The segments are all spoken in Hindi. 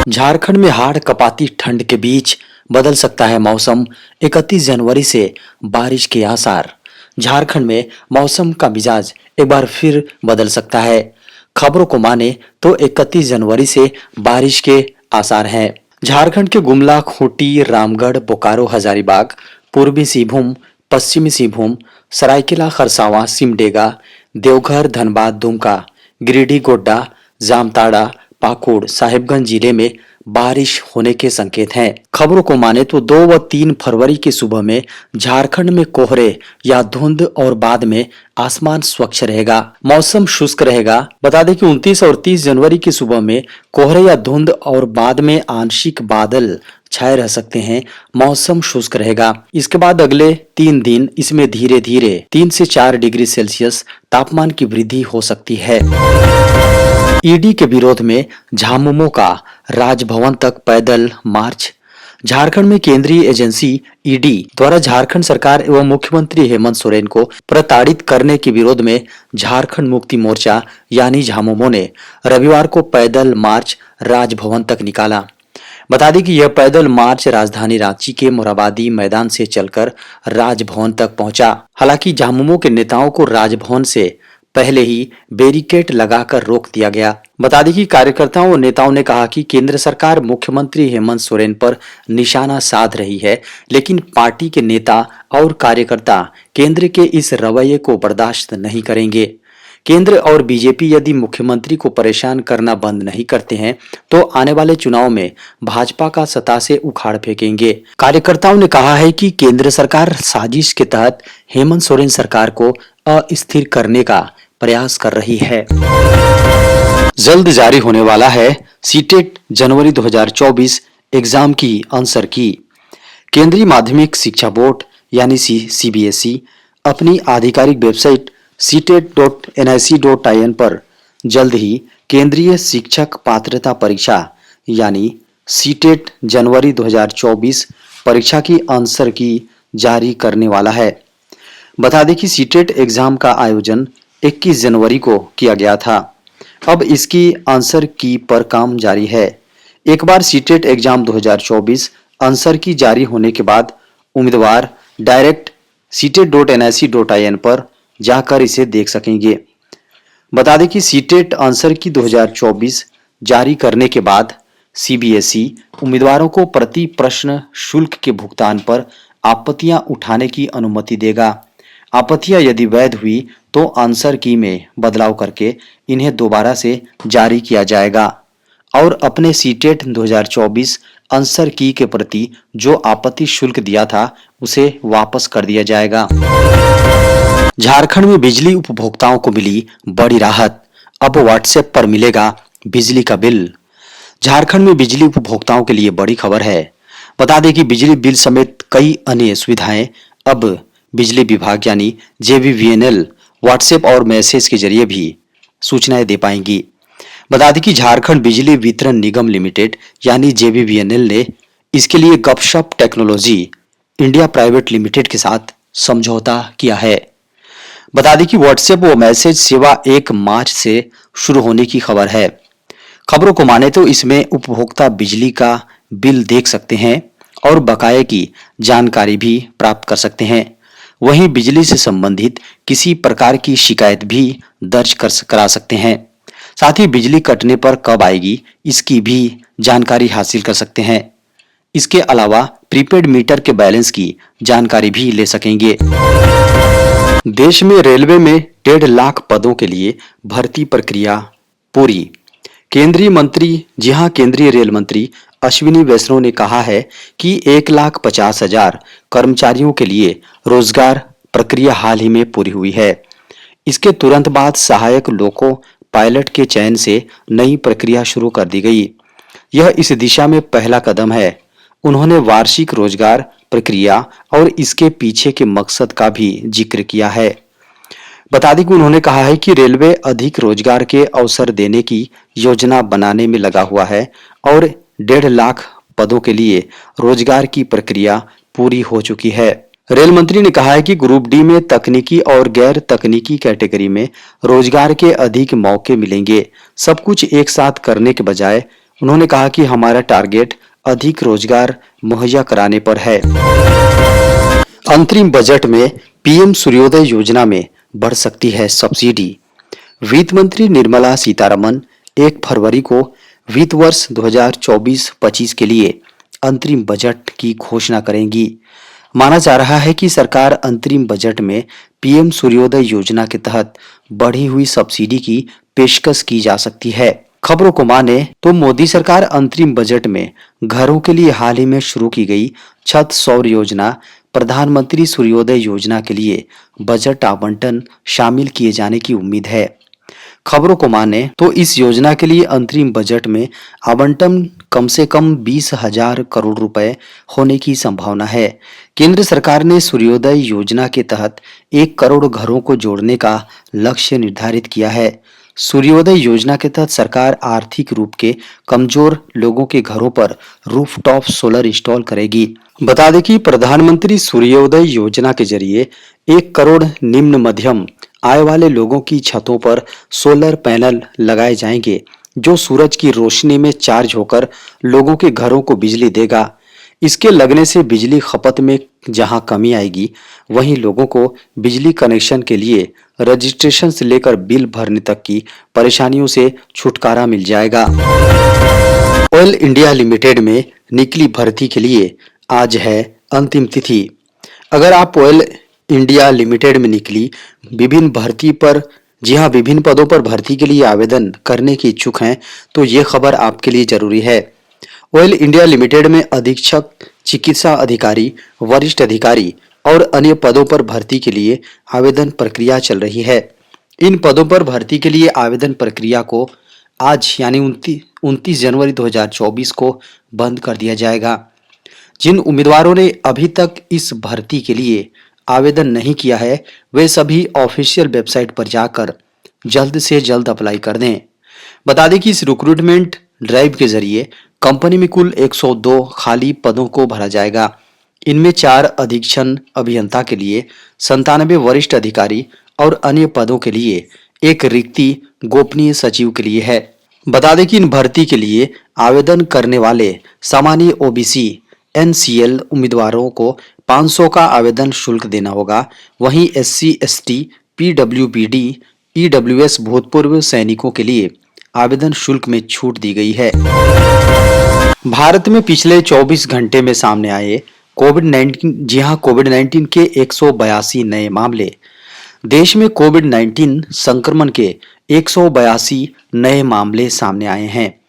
झारखंड में हाड़ कपाती ठंड के बीच बदल सकता है मौसम। 31 जनवरी से बारिश के आसार। झारखंड में मौसम का मिजाज एक बार फिर बदल सकता है। खबरों को माने तो 31 जनवरी से बारिश के आसार हैं। झारखंड के गुमला, खूंटी, रामगढ़, बोकारो, हजारीबाग, पूर्वी सिंहभूम, पश्चिमी सिंहभूम, सरायकेला खरसावां, सिमडेगा, देवघर, धनबाद, दुमका, गिरिडीह, गोड्डा, जामताड़ा, पाकुड़, साहिबगंज जिले में बारिश होने के संकेत हैं। खबरों को माने तो 2 व 3 फरवरी की सुबह में झारखंड में कोहरे या धुंध और बाद में आसमान स्वच्छ रहेगा, मौसम शुष्क रहेगा। बता दें कि 29 और 30 जनवरी की सुबह में कोहरे या धुंध और बाद में आंशिक बादल छाए रह सकते हैं, मौसम शुष्क रहेगा। इसके बाद अगले 3 दिन इसमें धीरे धीरे 3 से 4 डिग्री सेल्सियस तापमान की वृद्धि हो सकती है। ईडी के विरोध में झामुमो का राजभवन तक पैदल मार्च। झारखंड में केंद्रीय एजेंसी ईडी द्वारा झारखंड सरकार एवं मुख्यमंत्री हेमंत सोरेन को प्रताड़ित करने के विरोध में झारखंड मुक्ति मोर्चा यानी झामुमो ने रविवार को पैदल मार्च राजभवन तक निकाला। बता दें कि यह पैदल मार्च राजधानी रांची के मोरहाबादी मैदान से चलकर राजभवन तक पहुंचा। हालांकि झामुमो के नेताओं को राजभवन से पहले ही बैरिकेड लगाकर रोक दिया गया। बता दें कि कार्यकर्ताओं और नेताओं ने कहा कि केंद्र सरकार मुख्यमंत्री हेमंत सोरेन पर निशाना साध रही है, लेकिन पार्टी के नेता और कार्यकर्ता केंद्र के इस रवैये को बर्दाश्त नहीं करेंगे। केंद्र और बीजेपी यदि मुख्यमंत्री को परेशान करना बंद नहीं करते हैं तो आने वाले चुनाव में भाजपा का सत्ता से उखाड़ फेंकेंगे। कार्यकर्ताओं ने कहा है कि केंद्र सरकार साजिश के तहत हेमंत सोरेन सरकार को अस्थिर करने का प्रयास कर रही है। जल्द जारी होने वाला है सीटेट जनवरी 2024 एग्जाम की आंसर की। केंद्रीय माध्यमिक शिक्षा बोर्ड यानी सीबीएसई अपनी आधिकारिक वेबसाइट ctet.nic.in पर जल्द ही केंद्रीय शिक्षक पात्रता परीक्षा यानी सीटेट जनवरी 2024 परीक्षा की आंसर की जारी करने वाला है। बता दें कि सीटेट एग्जाम का आयोजन 21 जनवरी को किया गया था। अब इसकी आंसर की पर काम जारी है। एक बार सीटेट एग्जाम 2024 आंसर की जारी होने के बाद उम्मीदवार डायरेक्ट ctet.nic.in पर जाकर इसे देख सकेंगे। बता दें कि सीटेट आंसर की 2024 जारी करने के बाद सीबीएसई उम्मीदवारों को प्रति प्रश्न शुल्क के भुगतान पर आपत्तियां उठाने की अनुमति देगा। आपत्तियां यदि वैध हुई तो आंसर की में बदलाव करके इन्हें दोबारा से जारी किया जाएगा और अपने सीटेट 2024 आंसर की के प्रति जो आपत्ति शुल्क दिया था उसे वापस कर दिया जाएगा। झारखंड में बिजली उपभोक्ताओं को मिली बड़ी राहत। अब व्हाट्सएप पर मिलेगा बिजली का बिल। झारखंड में बिजली उपभोक्ताओं के लिए बड़ी खबर है। बता दें कि बिजली बिल समेत कई अन्य सुविधाएं अब बिजली विभाग यानी जेबीवीएनएल व्हाट्सएप और मैसेज के जरिए भी सूचनाएं दे पाएंगी। बता दें कि झारखंड बिजली वितरण निगम लिमिटेड यानी जेबीवीएनएल ने इसके लिए गपशप टेक्नोलॉजी इंडिया प्राइवेट लिमिटेड के साथ समझौता किया है। बता दें कि व्हाट्सएप व मैसेज सेवा 1 मार्च से शुरू होने की खबर है। खबरों को माने तो इसमें उपभोक्ता बिजली का बिल देख सकते हैं और बकाये की जानकारी भी प्राप्त कर सकते हैं। वहीं बिजली से संबंधित किसी प्रकार की शिकायत भी दर्ज करा सकते हैं। साथ ही बिजली कटने पर कब आएगी इसकी भी जानकारी हासिल कर सकते हैं। इसके अलावा प्रीपेड मीटर के बैलेंस की जानकारी भी ले सकेंगे। देश में रेलवे में 1.5 लाख पदों के लिए भर्ती प्रक्रिया पूरी। केंद्रीय रेल मंत्री अश्विनी वैष्णव ने कहा है कि 1,50,000 कर्मचारियों के लिए रोजगार प्रक्रिया हाल ही में पूरी हुई है। इसके तुरंत बाद सहायक लोको पायलट के चयन से नई प्रक्रिया शुरू कर दी गई। यह इस दिशा में पहला कदम है। उन्होंने वार्षिक रोजगार प्रक्रिया और इसके पीछे के मकसद का भी जिक्र किया है। बता दें कि उन्होंने कहा है कि रेलवे अधिक रोजगार के अवसर देने की योजना बनाने में लगा हुआ है और 1.5 लाख पदों के लिए रोजगार की प्रक्रिया पूरी हो चुकी है। रेल मंत्री ने कहा है कि ग्रुप डी में तकनीकी और गैर तकनीकी कैटेगरी में रोजगार के अधिक मौके मिलेंगे। सब कुछ एक साथ करने के बजाय उन्होंने कहा कि हमारा टारगेट अधिक रोजगार मुहैया कराने पर है। अंतरिम बजट में पीएम सूर्योदय योजना में बढ़ सकती है सब्सिडी। वित्त मंत्री निर्मला सीतारमन 1 फरवरी को वित्त वर्ष 2024-25 के लिए अंतरिम बजट की घोषणा करेंगी। माना जा रहा है कि सरकार अंतरिम बजट में पीएम सूर्योदय योजना के तहत बढ़ी हुई सब्सिडी की पेशकश की जा सकती है। खबरों को माने तो मोदी सरकार अंतरिम बजट में घरों के लिए हाल ही में शुरू की गई छत सौर योजना, प्रधानमंत्री सूर्योदय योजना के लिए बजट आवंटन शामिल किए जाने की उम्मीद है। खबरों को माने तो इस योजना के लिए अंतरिम बजट में आवंटन कम से कम 20,000 करोड़ रुपए होने की संभावना है। केंद्र सरकार ने सूर्योदय योजना के तहत 1 करोड़ घरों को जोड़ने का लक्ष्य निर्धारित किया है। सूर्योदय योजना के तहत सरकार आर्थिक रूप के कमजोर लोगों के घरों पर रूफटॉप सोलर इंस्टॉल करेगी। बता दें कि प्रधानमंत्री सूर्योदय योजना के जरिए 1 करोड़ निम्न मध्यम आय वाले लोगों की छतों पर सोलर पैनल लगाए जाएंगे, जो सूरज की रोशनी में चार्ज होकर लोगों के घरों को बिजली देगा। इसके लगने से बिजली खपत में जहां कमी आएगी, वहीं लोगों को बिजली कनेक्शन के लिए रजिस्ट्रेशन से लेकर बिल भरने तक की परेशानियों से छुटकारा मिल जाएगा। ऑयल इंडिया लिमिटेड में निकली भर्ती के लिए आज है अंतिम तिथि। अगर आप ऑयल इंडिया लिमिटेड में निकली विभिन्न भर्ती पर विभिन्न पदों पर भर्ती के लिए आवेदन करने के इच्छुक हैं, तो ये खबर आपके लिए जरूरी है। ऑयल इंडिया लिमिटेड में अधीक्षक, चिकित्सा अधिकारी, वरिष्ठ अधिकारी और अन्य पदों पर भर्ती के लिए आवेदन प्रक्रिया चल रही है। इन पदों पर भर्ती के लिए आवेदन प्रक्रिया को आज यानी 29 जनवरी 2024 को बंद कर दिया जाएगा। जिन उम्मीदवारों ने अभी तक इस भर्ती के लिए आवेदन नहीं किया है, वे सभी ऑफिशियल वेबसाइट पर जाकर जल्द से जल्द अप्लाई कर दें। बता दें कि इस रिक्रूटमेंट ड्राइव के जरिए कंपनी में कुल 102 खाली पदों को भरा जाएगा। इनमें 4 अधीक्षण अभियंता के लिए, 97 वरिष्ठ अधिकारी और अन्य पदों के लिए एक रिक्ति गोपनीय सचिव के लिए है। बता दें कि इन भर्ती के लिए आवेदन करने वाले सामान्य ओबीसी एनसीएल उम्मीदवारों को 500 का आवेदन शुल्क देना होगा। वहीं एससी, एसटी, पीडब्ल्यूबीडी, ईडब्ल्यूएस भूतपूर्व सैनिकों के लिए आवेदन शुल्क में छूट दी गई है। भारत में पिछले 24 घंटे में सामने आए कोविड-19 के 182 नए मामले। देश में कोविड-19 संक्रमण के 182 नए मामले सामने आए हैं,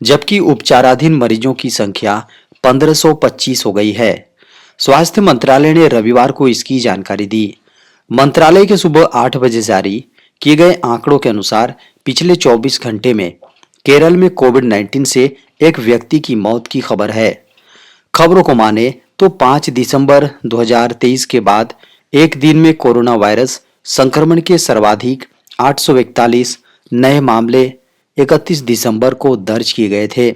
जबकि उपचाराधीन मरीजों की संख्या 1525 हो गई है। स्वास्थ्य मंत्रालय ने रविवार को इसकी जानकारी दी। मंत्रालय के सुबह 8 बजे जारी किए गए आंकड़ों के अनुसार पिछले 24 घंटे में केरल में कोविड-19 से एक व्यक्ति की मौत की खबर है। खबरों को माने तो 5 दिसंबर 2023 के बाद एक दिन में कोरोना वायरस संक्रमण के सर्वाधिक 841 नए मामले 31 दिसंबर को दर्ज किए गए थे।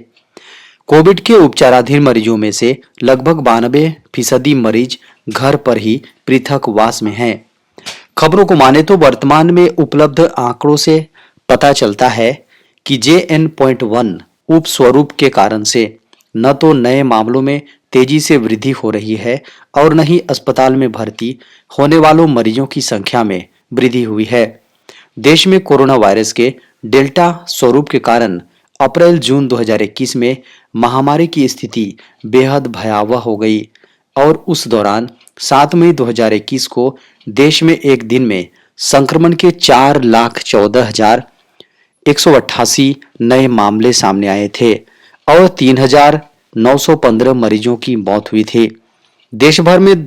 कोविड के उपचाराधीन मरीजों में से लगभग 92% मरीज घर पर ही पृथक वास में हैं। खबरों को माने तो वर्तमान में उपलब्ध आंकड़ों से पता चलता है कि JN.1 उप स्वरूप के कारण से न तो नए मामलों में तेजी से वृद्धि हो रही है और न ही अस्पताल में भर्ती होने वालों मरीजों की संख्या में वृद्धि हुई है। देश में कोरोना वायरस के डेल्टा स्वरूप के कारण अप्रैल-जून 2021 में महामारी की स्थिति बेहद भयावह हो गई और उस दौरान 7 मई 2021 को देश में एक दिन में संक्रमण के 4,14,188 नए मामले सामने आए थे और 3,915 मरीजों की मौत हुई थी। देश भर में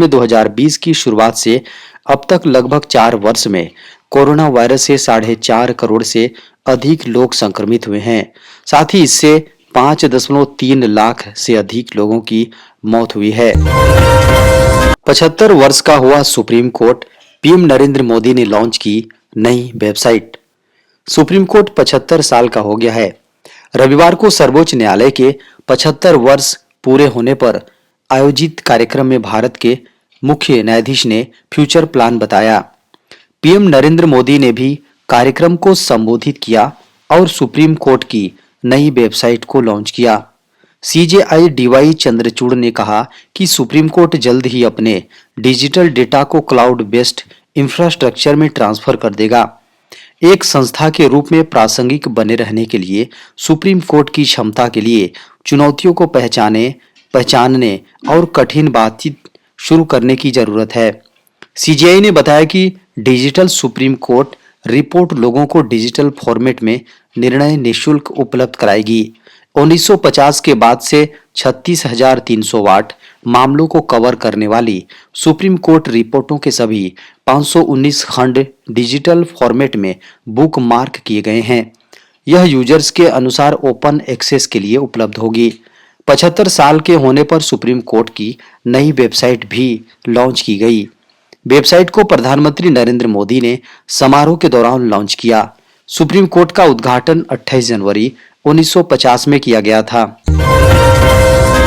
2020 की शुरुआत से अब तक लगभग 4 वर्ष में कोरोना वायरस से 4.5 करोड़ से अधिक लोग संक्रमित हुए हैं। साथ ही इससे 5.3 लाख से अधिक लोगों की मौत हुई है। 75 वर्ष का हुआ supreme court, PM Narendra Modi ने लॉन्च की नई वेबसाइट। सुप्रीम कोर्ट 75 साल का हो गया है। रविवार को सर्वोच्च न्यायालय के 75 वर्ष पूरे होने पर आयोजित कार्यक्रम में भारत के मुख्य न्यायाधीश ने फ्यूचर प्लान बताया। पीएम नरेंद्र मोदी ने भी कार्यक्रम को संबोधित किया और सुप्रीम कोर्ट की नई वेबसाइट को लॉन्च किया। सीजेआई डीवाई चंद्रचूड़ ने कहा कि सुप्रीम कोर्ट जल्द ही अपने डिजिटल डेटा को क्लाउड बेस्ड इंफ्रास्ट्रक्चर में ट्रांसफर कर देगा। एक संस्था के रूप में प्रासंगिक बने रहने के लिए सुप्रीम कोर्ट की क्षमता के लिए चुनौतियों को पहचानने और कठिन बातचीत शुरू करने की जरूरत है। सीजेआई ने बताया कि डिजिटल सुप्रीम कोर्ट रिपोर्ट लोगों को डिजिटल फॉर्मेट में निर्णय निशुल्क उपलब्ध कराएगी। 1950 के बाद से 36,300 वाट मामलों को कवर करने वाली सुप्रीम कोर्ट रिपोर्टों के सभी 519 खंड डिजिटल फॉर्मेट में बुक मार्क किए गए हैं। यह यूजर्स के अनुसार ओपन एक्सेस के लिए उपलब्ध होगी। 75 साल के होने पर सुप्रीम कोर्ट की नई वेबसाइट भी लॉन्च की गई। वेबसाइट को प्रधानमंत्री नरेंद्र मोदी ने समारोह के दौरान लॉन्च किया। सुप्रीम कोर्ट का उद्घाटन 28 जनवरी 1950 में किया गया था।